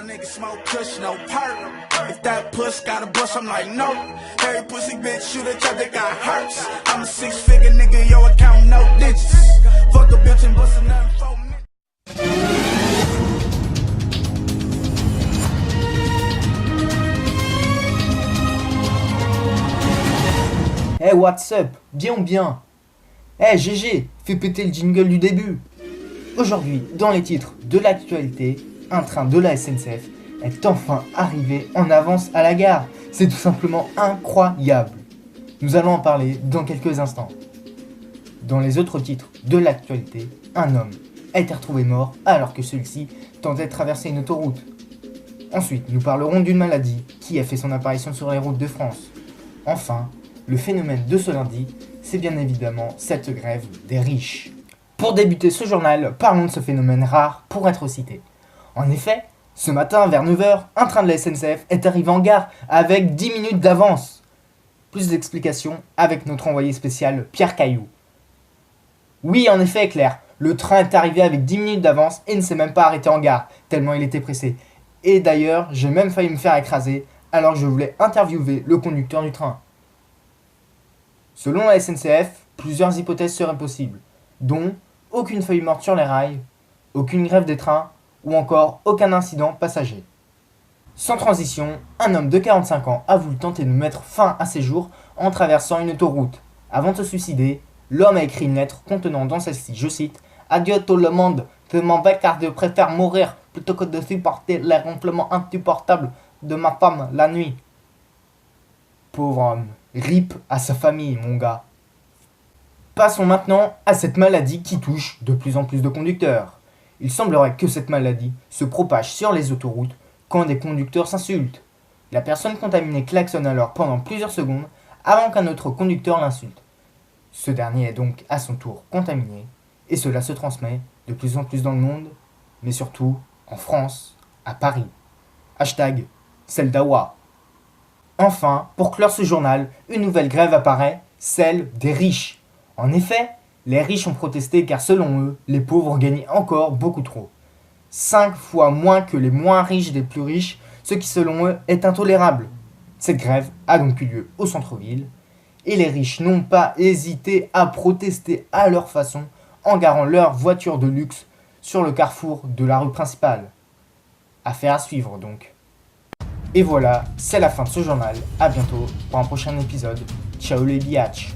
My niggas smoke kush, no perk. If that puss got a bust, I'm like, no. Every pussy bitch, you the type that got hurts. I'm a 6-figure nigga, yo, account no digits. Fuck a bitch and bust a nothing for me. Hey, what's up? Bien ou bien? Hey, GG, fais péter le jingle du début. Aujourd'hui, dans les titres de l'actualité, un train de la SNCF est enfin arrivé en avance à la gare. C'est tout simplement incroyable. Nous allons en parler dans quelques instants. Dans les autres titres de l'actualité, un homme a été retrouvé mort alors que celui-ci tentait de traverser une autoroute. Ensuite, nous parlerons d'une maladie qui a fait son apparition sur les routes de France. Enfin, le phénomène de ce lundi, c'est bien évidemment cette grève des riches. Pour débuter ce journal, parlons de ce phénomène rare pour être cité. En effet, ce matin vers 9h, un train de la SNCF est arrivé en gare avec 10 minutes d'avance. Plus d'explications avec notre envoyé spécial Pierre Caillou. Oui, en effet, Claire, le train est arrivé avec 10 minutes d'avance et ne s'est même pas arrêté en gare, tellement il était pressé. Et d'ailleurs, j'ai même failli me faire écraser alors que je voulais interviewer le conducteur du train. Selon la SNCF, plusieurs hypothèses seraient possibles, dont aucune feuille morte sur les rails, aucune grève des trains ou encore aucun incident passager. Sans transition, un homme de 45 ans a voulu tenter de mettre fin à ses jours en traversant une autoroute. Avant de se suicider, l'homme a écrit une lettre contenant dans celle-ci, je cite, « Adieu tout le monde, je m'en vais car je préfère mourir plutôt que de supporter les ronflements insupportables de ma femme la nuit. » Pauvre homme, rip à sa famille, mon gars. Passons maintenant à cette maladie qui touche de plus en plus de conducteurs. Il semblerait que cette maladie se propage sur les autoroutes quand des conducteurs s'insultent. La personne contaminée klaxonne alors pendant plusieurs secondes avant qu'un autre conducteur l'insulte. Ce dernier est donc à son tour contaminé et cela se transmet de plus en plus dans le monde, mais surtout en France, à Paris. Hashtag Seldawa. Enfin, pour clore ce journal, une nouvelle grève apparaît, celle des riches. En effet, les riches ont protesté car selon eux, les pauvres gagnent encore beaucoup trop. 5 fois moins que les moins riches des plus riches, ce qui selon eux est intolérable. Cette grève a donc eu lieu au centre-ville, et les riches n'ont pas hésité à protester à leur façon en garant leur voiture de luxe sur le carrefour de la rue principale. Affaire à suivre donc. Et voilà, c'est la fin de ce journal. A bientôt pour un prochain épisode. Ciao les biatchs.